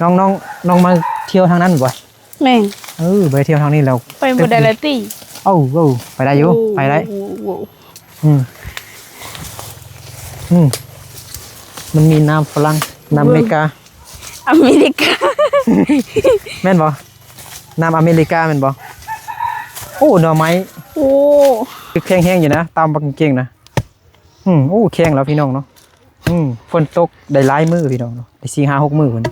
น้องมาเที่ยวทางนั้นบ่อยแม่ไปเที่ยวทางนี้เราไปบ่ได้ละติไปได้อยู่ไปได้มันมีน้ำฝรั่งน้ำอเมริกาแม่นบ่น้ำอเมริกาแม่นบ่หน่อไม้แข็งๆอยู่นะตามบักเก่งนะแข็งแล้วพี่น้องเนาะฝนตกได้หลายมื้อพี่น้องเนาะได้4 5 6มื้อพุ่น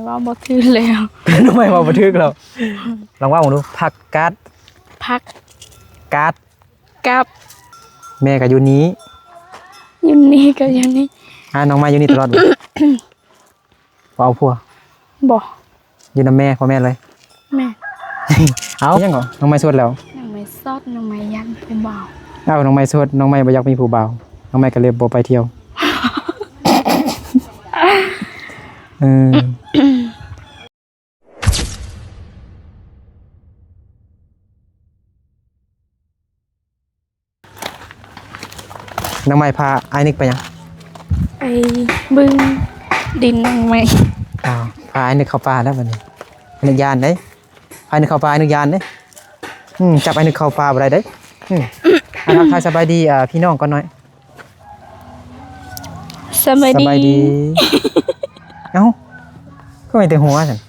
ว่าบ่ถือแล้วทำไมว่าบ่ถึกแล้วลองว่าผมดูผักกาดกับแม่ก็อยู่นี้ก็อยู่นี่น้องมาอยู่นี่ตลอดบ่เอาผัวบ่อยู่นำแม่พ่อแม่เลยแม่เอายังเหรอน้องไม้สวดแล้วน้องไม้สดน้องไม้ยันผู้บ่าวน้องไม้สวดน้องไม้บ่อยากมีผู้บ่าวน้องไม้ก็เลยบ่ไปเที่ยวน้องไม้พาไอ้นิกไปยังไปบึงดินน้องไม้พาไอ้นิกเข้าป่าแล้วบัดนี้นึกยานเด้พาไอ้นิกเข้าป่านึกยานเด้จับไอ้นิกเข้าป่าบ่ได้เด้ทักทายสบายดีพี่น้องก่อนหน่อยสบายดีเอ้าก็ไม่แต่หัวฉัน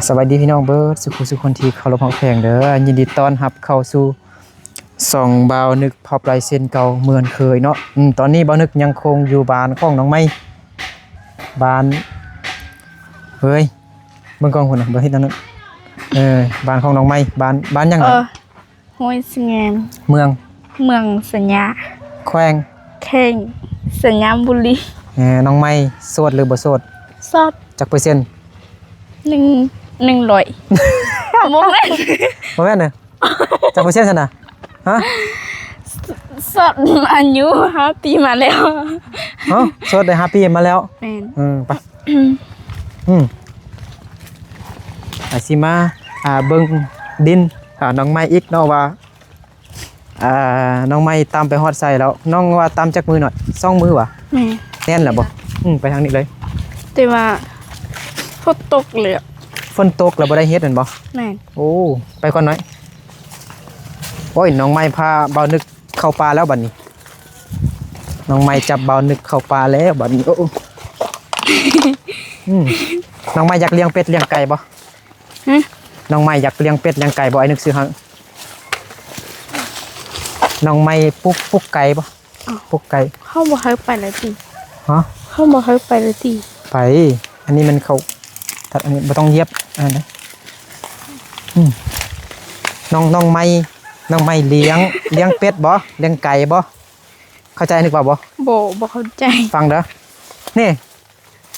สบายดีพี่น้องเบิร์ดสุขคนที่เคารพฮักแพงเด้อยินดีต้อนรับเข้าสู่ส่องบ่าวนึกพอบลายเส้นเก่าเหมือนเคยเนาะตอนนี้บ่าวนึกยังคงอยู่บ้านของน้องไม้บ้านเฮ้ยเบิ่งกล้องพุ่นน่ะบ่เฮ็ดนั่นบ้านของน้องไม้บ้านยังไงห้วยสงามเมืองสัญญาแขวงข่งสัญญาบุรีน้องไม้โสดหรือบ่โสดจักเปอร์เซ็นต์100บ่แม่นน่ะจักเปอร์เซ็นต์ซั่นน่ะฮะสดอายุ5 ปีมาแล้วโสดได้5 ปีมาแล้วแม่นไปสิมาเบิ่งดินน้องไม้อีกเนาะว่าน้องไม้ตามไปฮอดใส่แล้วน้องว่าตามจักมือหน่อย2 มือว่ะแน่นแล้วบ่ไปทางนี้เลยแต่ว่าฝนตกเลยฝนตกแล้วบ่ได้เฮ็ดแม่นบ่แม่นไปก่อนหน่อยโอ้ยน้องไม้พาเบานึกเข้าป่าแล้วบัดนี้น้องไม้จับเบานึกเข้าป่าแล้วบัดนี้น้องไม้อยากเลี้ยงเป็ดเลี้ยงไก่บ่น้องไม้อยากเลี้ยงเป็ดเลี้ยงไก่บ่ไอ้นึกซื้อให้น้องไม้ปุกไก่บ่ปุกไก่เฮาบ่เคยไปเลยติเฮาบ่เคยไปเลยติไปอันนี้มันเขาตัดอันนี้บ่ต้องเย็บอันนั้นน้องไม้เลี้ยงเป็ดบ่เลี้ยงไก่บ่เข้าใจนึกว่าบ่เข้าใจฟังเด้อนี่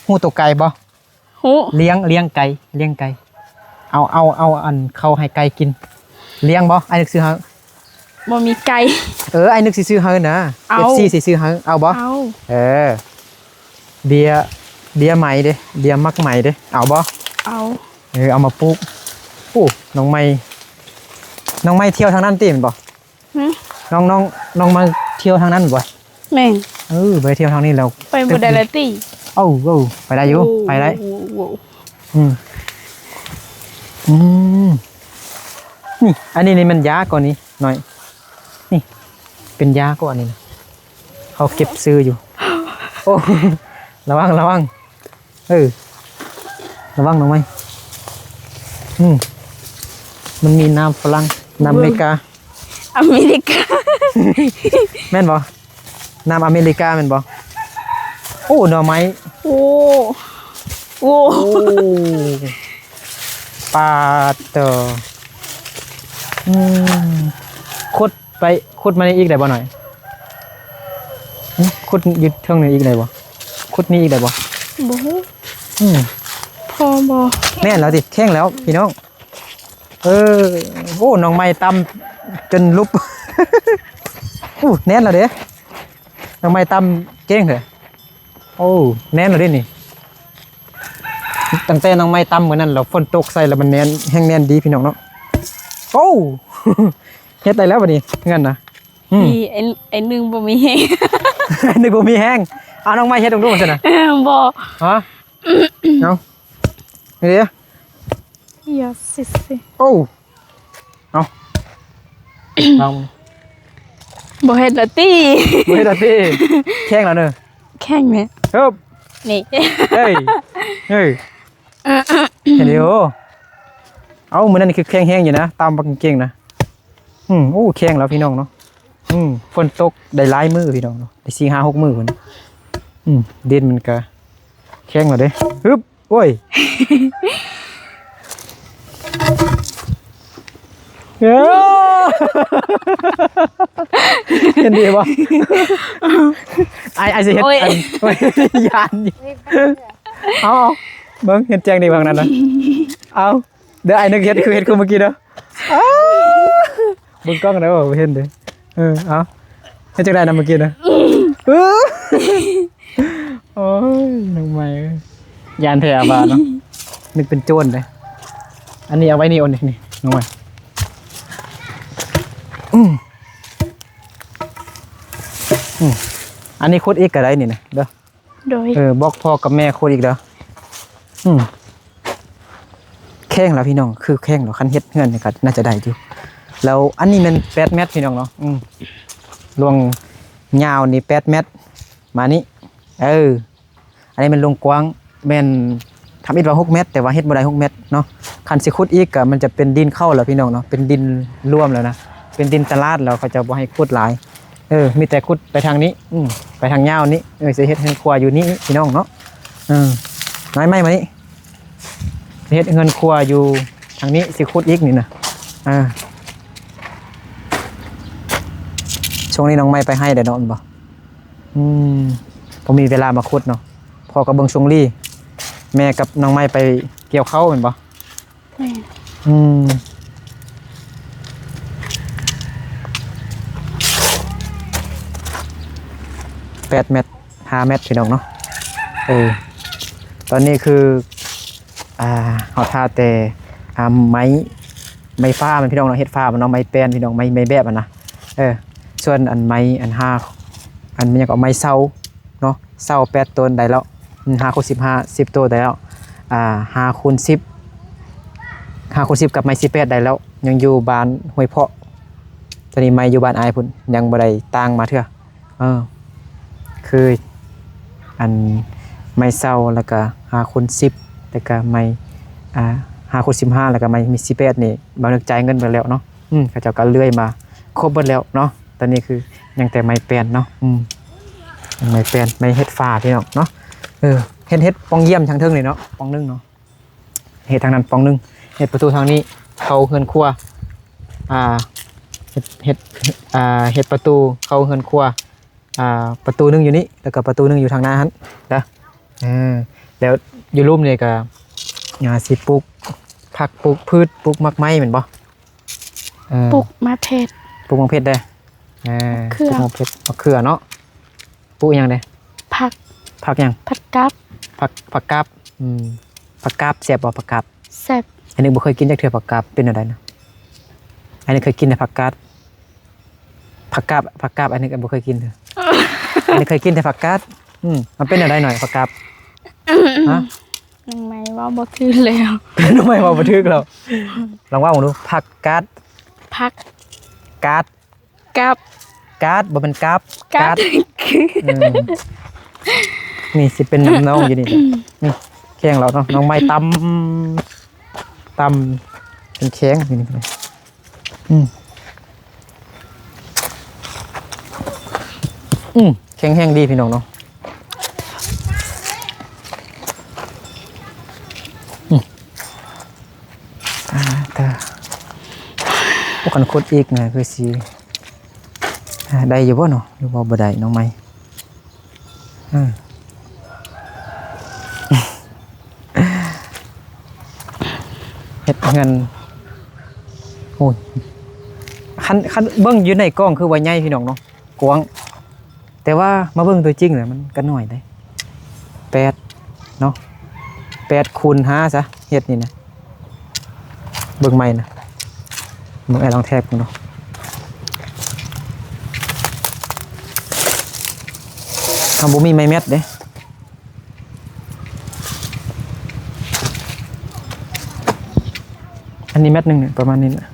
ฮู้ตัวไก่บ่ฮู้เลี้ยงไก่เอาอันเข้าให้ไก่กินเลี้ยงบ่ไอ้นึกซื้อให้บ่มีไก่ไอ้นึกสิซื้อให้นะ FC สิซื้อให้เอาบ่เดียไหมเด้เดียมักไหมเด้เอาบ่เอามาปลูกน้องไม้เที่ยวทางนั้นติแม่นบ่น้องมาเที่ยวทางนั้นบ่แม่นไปเที่ยวทางนี้แล้วไปบ่ได้ละติไปได้อยู่ไปได้นี่อันนี้มันยาก่อนนี้หน่อยนี่เป็นยาก่อนนี่นะเขาเก็บซื้ออยู่ระวังระวังน้องไม้มันมีน้ำฝรั่งน้ำอเมริกาแม่นบ่น้ำอเมริกาแม่นบ่หน่อไม้ปลาเตอขุดมานี่อีกได้บ่หน่อยขุดยึดเทิงนี่อีกได้บ่ขุดนี่อีกได้บ่พอบ่แม่นแล้วติแข็งแล้วพี่น้องน้องไม้ตำจนลุบแน่นแล้วเด้น้องไม้ตำเก่งเถอะแน่นแล้วเด้นี่ตั้งแต่น้องไม้ตำเหมือนนั้นแล้วฝนตกใส่แล้วมันแน่นแห้งแน่นดีพี่น้องเนาะเฮ็ดได้แล้วบัดนี้งั้นนะ มีไอ้หนึ่งบ่มีแฮง นึกบ่มีแห้งเอาน้องไม้เฮ็ดตรงนู้นซั่นน่ะ บ่ ฮะเอานี่เด้อ อย่าสิสิ โอ้เอาลอง บ่เฮ็ดละติ บ่เฮ็ดอะติแข้งแล้วเด้อ แข่งแม่ ฮึบ นี่ เฮ้ยเฮ้ยเห็นอยู่เอามื้อนั้นนี่คือแข้งแห้งอยู่นะตามบักเก่งนะโอ้แข้งแล้วพี่น้องเนาะฝนตกได้หลายมื้อพี่น้องเนาะได้4 5 6มื้อพุ่นเด่นมันก็แข้งแล้วเด้ฮึบโอ้ยเห็นดีป่ะไอสิเห็ดอันยานเอาเบิ้งเห็ดแจงดีบางนั้นนะเอาเดี๋ยวไอนึกเห็ดคือเห็ดคือเมื่อกี้เด้อเบิ้งกล้องนะว่าเห็นเด้อเอาเห็ดจังได้นะเมื่อกี้นะโอ้ยน้องใหม่ยานแถวบ้านเนาะนึกเป็นโจรเลยอันนี้เอาไว้นี่โอนนี่น้องใหม่อันนี้โคตรอีกก็ได้นี่นะเด้อ โดย บอกพ่อกับแม่โคตรอีกเด้อแข้งแล้วพี่น้องคือแข้งเนาะคันเฮ็ดเฮือนนี่ก็น่าจะได้อยู่แล้วอันนี้มัน8 เมตรพี่น้องเนาะลวงยาวนี่8 เมตรมานี่อันนี้มันลงกว้างแม่นทำอีกว่า6 เมตรแต่ว่าเฮ็ดบ่ได้6 เมตรเนาะคันสิขุดอีกก็มันจะเป็นดินเข้าแล้วพี่น้องเนาะเป็นดินร่วมแล้วนะเป็นดินตลาดแล้วเขาจะบ่ให้ขุดหลายมีแต่ขุดไปทางนี้ไปทางยาวนี้สิเฮ็ดเฮือนครัวอยู่นี่พี่น้องเนาะไม่มานี่สิเฮ็ดเฮือนครัวอยู่ทางนี้สิขุดอีกนี่นะช่วงนี้น้องไม่ไปให้เดี๋ยวเนาะบ่ผมมีเวลามาขุดเนาะพอกับเบิ่งชงลี่แม่กับน้องไม้ไปเกี่ยวข้าวเหมือนบ่แม่8 เมตร 5 เมตรพี่น้องเนาะตอนนี้คือเฮาทาแต่ไม้ฟ้ามันพี่น้องเนาะเฮ็ดฟ้ามันเนาะไม้แป้นพี่น้องไม้แบบนะส่วนอันไม้อัน5อันมันยังก็ไม้เสาเนาะเสา8ต้นได้แล้ว5 คูณ 15 10ตัวได้แล้ว5 คูณ 10กับไม้18ได้แล้วยังอยู่บ้านห้วยเพาะตอนนี้ไม้อยู่บ้านอายพุ่นยังบ่ได้ต่างมาเทื่อคืออันไม้เสาแล้วก็5 คูณ 10แล้วก็ไม้5 คูณ 15แล้วก็ไม้มี18นี่บ่นึกจ่ายเงินไปแล้วเนาะเขาเจ้าก็เลื่อยมาครบหมดแล้วเนาะตอนนี้คือยังแต่ไม้แป้นเนาะไม้แป้นไม้เฮ็ดฟ้าพี่น้องเนาะเฮ็ดปองเยี่ยมทางเทิงนี่เนาะปองนึงเนาะเฮ็ดทางนั้นปองนึงเฮ็ดประตูทางนี้เข้าเฮือนครัวเฮ็ดประตูเข้าเฮือนครัวประตูนึงอยู่นี่แล้วก็ประตูนึงอยู่ทางหน้าหั่นเด้อแล้วอยู่รูมนี่ก็สิปลูกผักปลูกพืชปลูกมักไม้แม่นบ่ปลูกมะเขือปลูกมักเพชรได้ปลูกมักเพชรมะเขือเนาะปลูกหยังได้ผักหยังผักกาดผักกาบผักกาบแซ่บบ่ผักกาบแซ่บอันนี้บ่เคยกินจักเทื่อผักกาบเป็นอะไรนะอันนี้เคยกินแต่ผักกาบอันนี้ก็บ่เคยกินเด้ออันนี้เคยกินแต่ผักกาดมันเป็นอะไรหน่อยผักกาบฮะทำไมว่าบ่ถือแล้ว ทำไมว่าบ่ถึกแล้วลองว่าผมดูผักกาดผักกาดบ่เป็นกาบกาดนี่สิเป็นน้องอยู่นี่นี่แข้งเราเนาะน้องไม้ตำเป็นแข้งนี่แข็งแห้งดีพี่น้องเนาะแต่พวกกันโคตรอีกนะคือสิได้อยู่บ่เนาะหรือว่าบ่ได้น้องไม้เฮ็ดเงินโอ้ยคันเบิ่งอยู่ในกล้องคือว่าใหญ่พี่น้องเนาะกว้างแต่ว่ามาเบิ่งตัวจริงเนี่ยมันก็น้อยได้8เนาะ8 คูณ 5ซะเฮ็ดนี่นะเบิ่งใหม่นะมึงไอ้ลองแทกมึงเนาะ เอาบ่มีไม้เม็ดเด้อันนี้เม็ดหนึงเนี่ยประมาณนี้นะ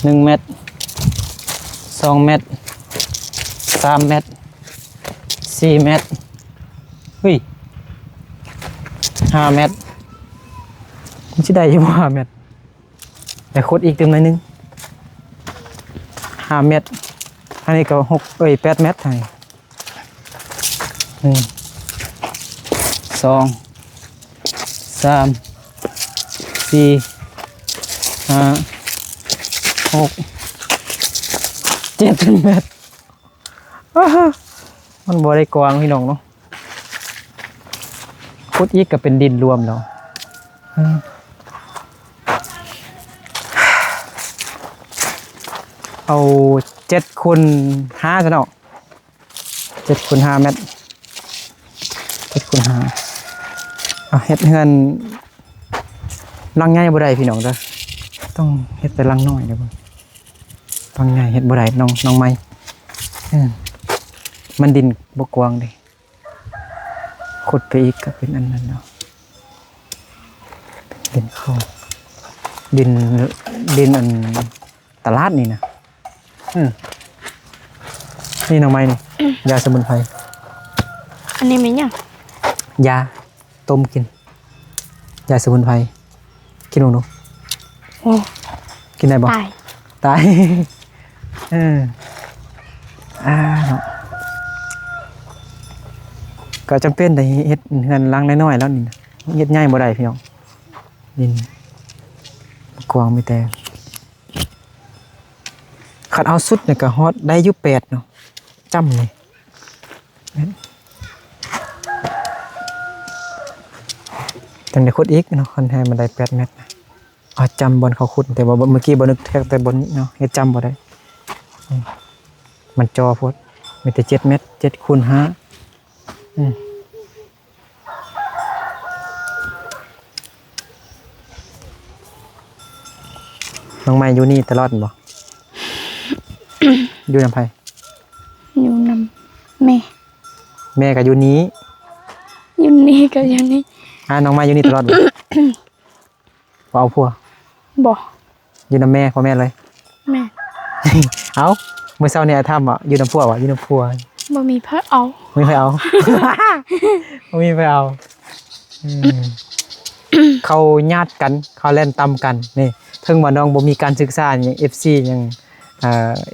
1 เม็ด2 เม็ด3 เม็ด4 เม็ดเฮ้ย5 เม็ดมันสิได้อยู่บ่5 เม็ดแต่ขุดอีกเต็มหน่อยนึง5 เม็ดอันนี้ก็8 เม็ดให้1 2 3 4 5 6 7 เม็ดมันบ่ได้กว้างพี่น้องเนาะขุดอีกก็เป็นดินรวมแล้วเอา7 คูณ 5ซะเนาะ7 คูณ 5 เม็ด7 คูณ 5เอาเฮ็ดเฮือนลังใหญ่บ่ได้พี่น้องเด้อต้องเฮ็ดแต่ลังน้อยเด้อบ่ลังใหญ่เฮ็ดบ่ได้น้องไม้มันดินบ่กว้างเด้ขุดไปอีกก็เป็นอันนั้นเนาะดินเข้าดินอันตลาดนี่นะนี่น้องไม้นี่ยาสมุนไพร อันนี้มันยัง ยาต้มกินยาสมุนไพรกินหนู โอ้ กินได้บ่ ตาย ตายเนาะก็จำเป็นแต่เฮ็ดเฮือนล้างน้อยๆแล้วนี่นะเฮ็ดง่ายบ่ได้พี่น้องดินกว้างมีแต่คันเอาสุดเนี่ยก็ฮอดได้อยู่8เนาะจำเลยจังได้ขุดอีกเนาะคันให้มันได้8 เม็ดนะเอาจำบนเขาขุดแต่ว่าเมื่อกี้บ่นึกแท้แต่บนนี้เนาะเฮ็ดจำบ่ได้มันจอโพดมีแต่7 เม็ด7 คูณ 5น้องไม้อยู่นี่ตลอดบ่ อยู่นำไผ อยู่นำแม่ แม่ก็อยู่นี้ อยู่นี่ก็อยู่นี่ น้องไม้อยู่นี่ตลอดบ่ บ่เอาผัว บ่ อยู่นำแม่พ่อแม่เลย แม่ เอ้ามื้อเช้านี่ไอ้ทํบ่อยู่นำผัวบ่อยู่นำผัว บ่มีพระเอา ไม่เคยเอา ไม่มีไปเอาเขาญาติกันเขาเล่นตำกันนี่ถึงว่าน้องบ่มีการศึกษาอย่าง FC ยัง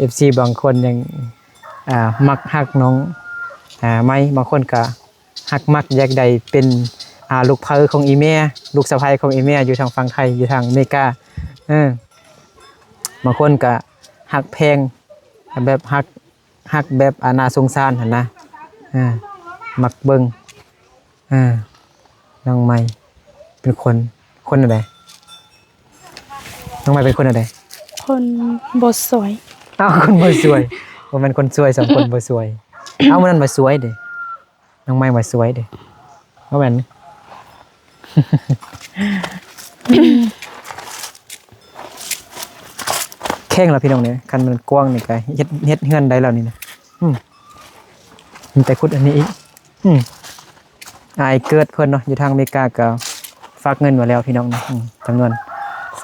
FC บางคนยังมักฮักน้องไม่บางคนก็ฮักมักแยกใดเป็นลูกเผอของอีแม่ลูกสะใภ้ของอีแม่อยู่ทางฝั่งไทยอยู่ทางอเมริกาบางคนก็ฮักแพงแบบฮักแบบน่าสงสารหั่นนะมักเบิ่งน้องใหม่เป็นคนอะไรน้องใหม่เป็นคนอะไร คนบ่สวย อ้าวคนบ่สวยบ่แม่นคนสวย2 คนบ่สวยเอ้ามันนั่นบ่สวยเด้น้องใหม่บ่สวยเด้บ่แม่น แข้งแล้วพี่น้องนี่คันมันกว้างนี่ก็เฮ็ดเฮือนได้แล้วนี่นะมีแต่ขุดอันนี้อีกอายเกิดเพิ่นเนาะอยู่ทางอเมริกาก็ฝากเงินไว้แล้วพี่น้องนะจำนวน$300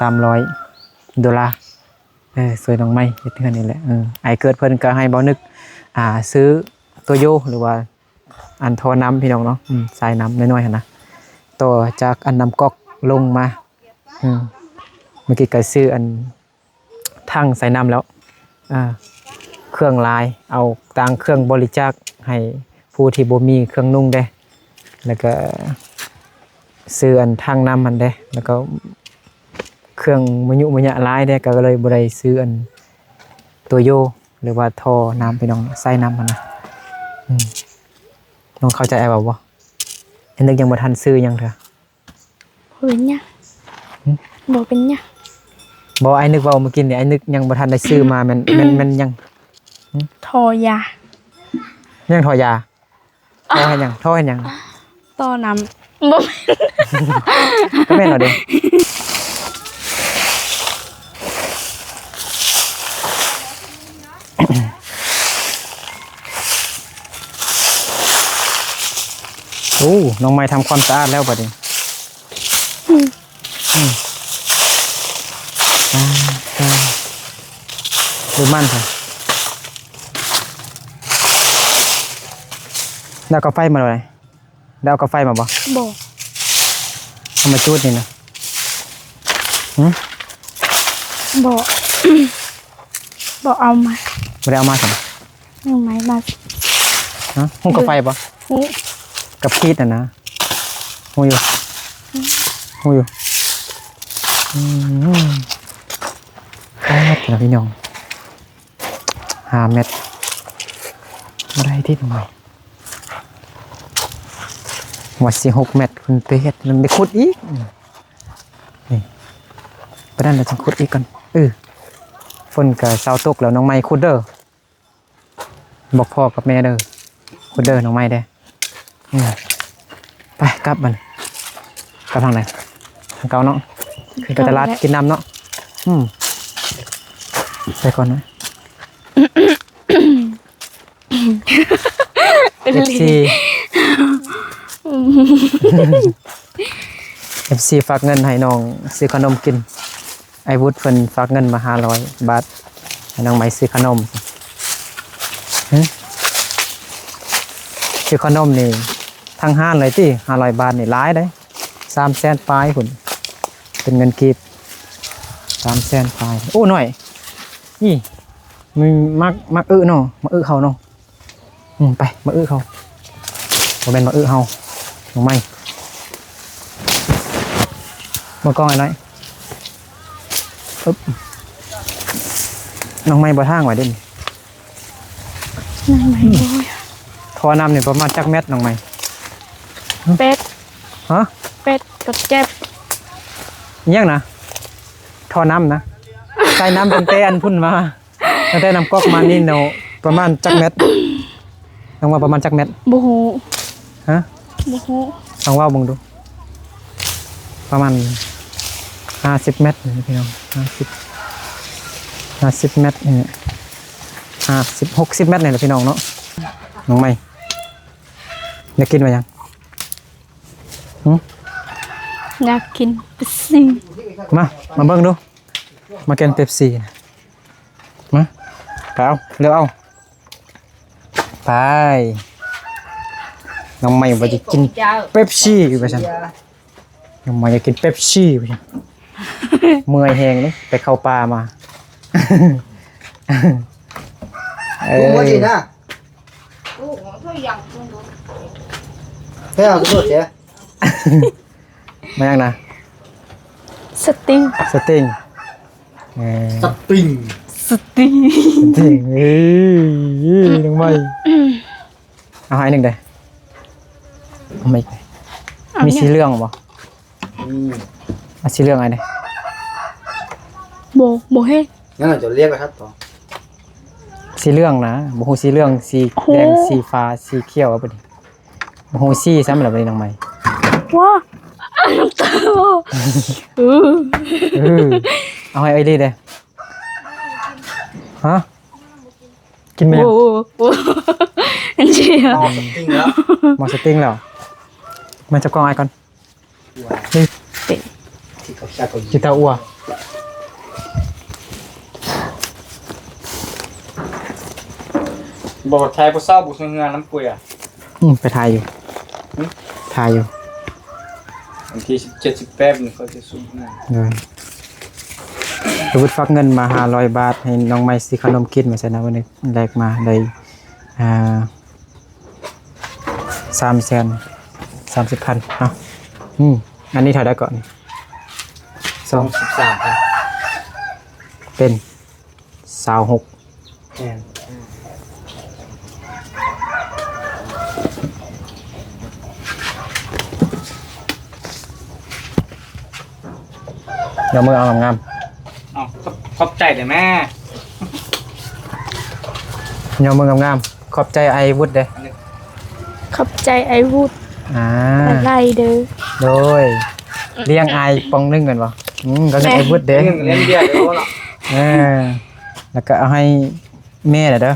สวยน้องไม้เฮ็ดเฮือนนี่แหละอายเกิดเพิ่นก็ให้บ่นึกซื้อตัวโยหรือว่าอันท่อน้ำพี่น้องเนาะสายน้ำน้อยๆหั่นนะต่อจากอันน้ำก๊อกลงมาเมื่อกี้ก็ซื้ออันทั้งใส่น้ำแล้วเครื่องลายเอาต่างเครื่องบริจาคให้ผู้ที่บ่มีเครื่องนุ่งได้แล้วก็ซื้ออันทางน้ำมันได้แล้วก็เครื่องมยุมยะลายได้ก็เลยบ่ได้ซื้ออันตัวโยหรือว่าท่อน้ำพี่น้องใส่น้ำมันนะน้องเข้าใจไอ้บ่อันนึกยังบ่ทันซื้อยังเถอะ บ่เป็นหยังบ่เป็นหยัง บ่ไอ้นึกว่าเมื่อกี้นี่ไอ้นึกยังบ่ทันได้ซื้อมามันยัง ทอยา ยังทอยาท่อให้ยัง ต่อน้ำบ่ก็แม่นเอาเด้ อ้น้องไม้ทำความสะอาดแล้วบัดนี้ดูมันค่ะดาวกาไฟมาเลยดาวกาไฟมาบ่ บ่ เอามาจูดนี่นะ บ่ บ่เอามา ไม่ได้เอามาสิ ยังไงมา ฮะหุ้งกาไฟบ่ หู กับคีดนะหูอยู่หูอยู่แต่ละพี่น้อง5 เม็ดอะไรที่ทำไมวัด6 เม็ดคุณไปเฮ็ดมันได้ขุดอีกนี่ประเด็นเราจะขุดอีกก่อนฝนกับเสาตกแล้วน้องไม้ขุดเด้อบอกพ่อกับแม่เด้อขุดเด้อน้องไม้เด้ไปกลับมันกลับทางไหนทางเก่าเนาะขึ้นไปตลาดกินน้ำเนาะไปก่อนนะFC FC ฝากเงินให้น้องซื้อขนมกินไอ้วุฒิเพิ่นฝากเงินมา500 บาทให้น้องไม้ซื้อขนมซื้อขนมนี่ทั้งห้านเลยที่500 บาทนี่หลายได้300,000ปลายพุ่นเป็นเงินกีบ300,000ปลายโอ้หน่อยนี่มึงมักเนาะมาเขาเนาะไปมาเขาบ่แม่นมาเฮาน้องไม้มากล้องไอ้น้อยน้องไม้บ่ทางไว้เด้นี่ ยังไงบ่ ทอน้ำนี่ประมาณจักเม็ดน้องไม้ เป็ด ฮะ เป็ดกับเจ็บ ยังนะทอน้ำนะใส่น้ำตั้งแต่อันพุ่นมาตั้งแต่น้ำก๊อกมานี่เนาะประมาณจักเม็ดน้องว่าประมาณจักเม็ด บ่ฮู้ ฮะ บ่ฮู้ ลองว่าเบิ่งดูประมาณ50 เม็ดนี่พี่น้อง50 เม็ดนี่60 เม็ดนี่แหละพี่น้องเนาะน้องไม้อยากกินไหมยังอยากกินเป๊ปซี่ มาเบิ่งดูมากินเป๊ปซี่มาไปเอาเร็วเอาไปน้องไม้ว่าจะกินเป๊ปซี่อยู่ไปซั่นน้องไม้อยากกินเป๊ปซี่ไปซั่นเมื่อยแฮงนี่ไปเข้าป่ามาCũng có gì nữa? Thế nào cũng được chứ? มายังนะ สติง สติง Sting สติง สติงน้องไม้เอาให้หนึ่งเด้เอาไม่มีสีเหลืองบ่เอาสีเหลืองอะไรเด้ บ่เฮ็ด Nhưng mà chỗ liếc là hết rồi สีเหลืองนะบ่ฮู้สีเหลืองสีแดงสีฟ้าสีเขียวเอาไปดิบ่ฮู้สีซ้ำแล้วบ่ได้น้องไม้ ว้าน้ำตาเอาให้ไอ้ดีเด้ฮะกินไหม โอ้โหอันเจีย Màu sting đó หมอสติงแล้วมันจะกองไอ้ก่อนนี่ Thì có sao có gì จิตาอัวบอกชายผู้เศร้าบุษเงาน้ำปุ๋ยอ่ะ ไปถ่ายอยู่ถ่ายอยู่ บางที17-18นี่เขาจะสูงหน่อย เลยอาวุธฟักเงินมา500 บาทให้น้องไม้ซื้อขนมกินมาใส่นะวันนี้แลกมาได้330,000เนาะอันนี้ถ่ายได้ก่อน13,000 เป็น26 Nè เดี๋ยวมือเอางาม เอาขอบใจเดี๋ยวแม่ ๆเดี๋ยวมืองามๆขอบใจไอ้วุฒิเด้ ขอบใจไอ้วูด อะไรเด้อ โดยเลี้ยงไอ้ปองนึงกันบ่ก็จะไอ้วุฒิเด้ เล่นเบียร์เดี๋ยวเนาะ แล้วก็เอาให้แม่เด้อ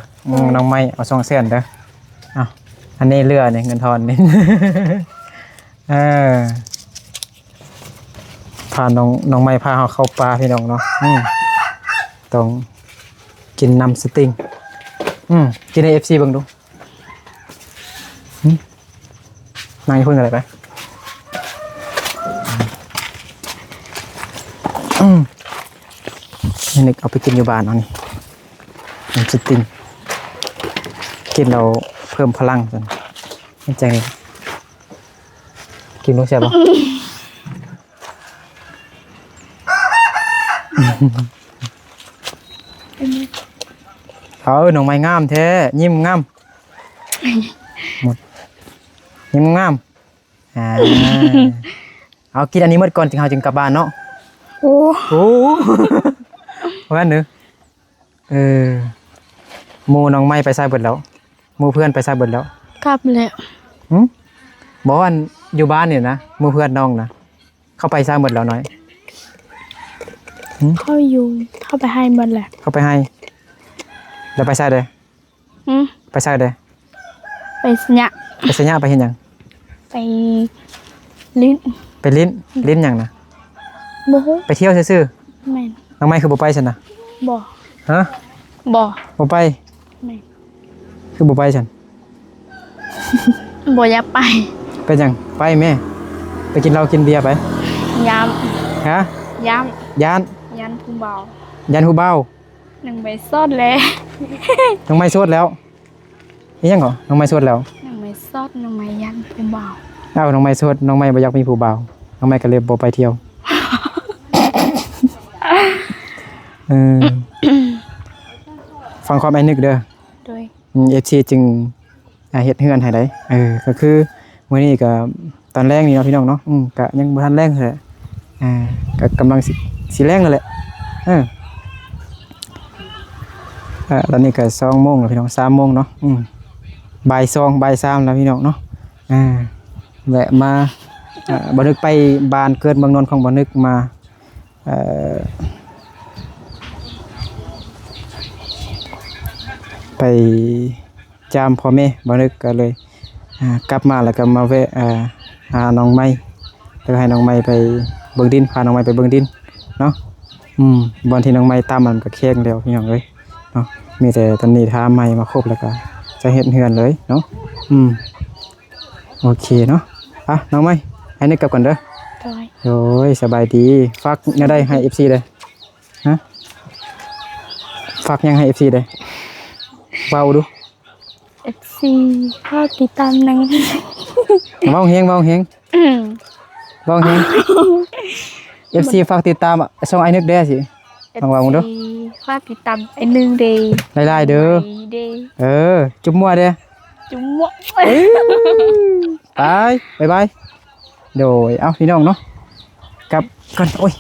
น้องไม้เอา200,000เด้ออ้าวอันนี้เรือนี่เงินทอนนี่ เออพาน้องไม้พาเขาเข้าป่าพี่น้องเนาะต้องกินน้ำสติงกินใน FC เบิ่งดูนายพูดอะไรไปนี่นึกเอาไปกินอยู่บ้านเอานี่น้ำสติงกินเราเพิ่มพลังจนไม่ใจนี่กินรู้ใช่ปะน้องไม้งามแท้ยิ้มงามหมดยิ้มงามเอากินอันนี้หมดก่อนจึงเราจึงกลับบ้านเนาะโอ้เพราะงั้นเนอะหมู่น้องไม้ไปใส่เบิดแล้วหมู่เพื่อนไปใส่เบิดแล้ว กลับแล้ว บอกว่าอยู่บ้านเนี่ยนะหมู่เพื่อนน้องนะเข้าไปใส่เบิดแล้วน้อย เข้าไปให้มันแหละ เข้าไปให้แล้วไปใส่เลยไปใส่เลย ไปสัญญา ไปสัญญาไปเห็นยัง ไปลิ้น ไปลิ้นยังนะ บ่ ไปเที่ยวซื่อ แม่น ๆน้องไม้คือบ่ไปฉันนะ บ่ ฮะ บ่ บ่ไป แม่น คือบ่ไปฉัน บ่อยากไป เป็นยังไปแม่ไปกินเหล้ากินเบียร์ไป ยาม ฮะ ยาม ยาน ยันผู้เบา ยันหูเบา นังไปซ่อนแล้ว น้องไม้สวดแล้วนี่ยังเหรอน้องไม้สวดแล้ว นังไปซ่อนนังไปยันผู้เบา น้องไม้สวดน้องไม้บ่อยากมีผู้บ่าวน้องไม้ก็เลยบ่ไปเที่ยวฟังความไอ้นึกเด้อ โดย FC จึงเฮ็ดเฮือนให้ได้ก็คือมื้อนี้ก็ตอนแรกนี่เนาะพี่น้องเนาะก็ยังบ่ทันแรงแท้ก็กำลังสิแรงนั่นแหละตอนนี้ก็2 โมงแล้วพี่น้อง3 โมงเนาะบ่าย 2บ่าย 3แล้วพี่น้องเนาะแวะมาบ่นึกไปบ้านเกิดเมืองนนท์ของบ่นึกมาไปจามพ่อแม่บ่นึกก็เลยกลับมาแล้วก็มาแวะหาน้องไม้แล้วให้น้องไม้ไปเบิ่งดินพาน้องไม้ไปเบิ่งดินเนาะบอนที่น้องไม้ตามมันก็แข็งแล้วพี่น้องเอ้ยเนาะมีแต่ตอนนี้ทาไม้มาครบแล้วก็จะเฮ็ดเฮือนเลยเนาะโอเคเนาะน้องไม้ให้นึกกลับก่อนเด้อ โดย โอ้ยสบายดีฝากแนวได้ให้ FC เด้ฮะฝากยังให้ FC เด้เบาดู FC เข้าติดตามนัง เบาเฮงเบาเฮง FC ฝากติดตามช่องไอ้นึกได้สิลองว่ามึงดู เข้าติดตามไอ้นึงเด้ หลายๆเด้อจุ๊บมัวเด้อ จุ๊ม ไปบ๊ายบายโดยเอาพี่น้องเนาะกลับก่อนโอ้ย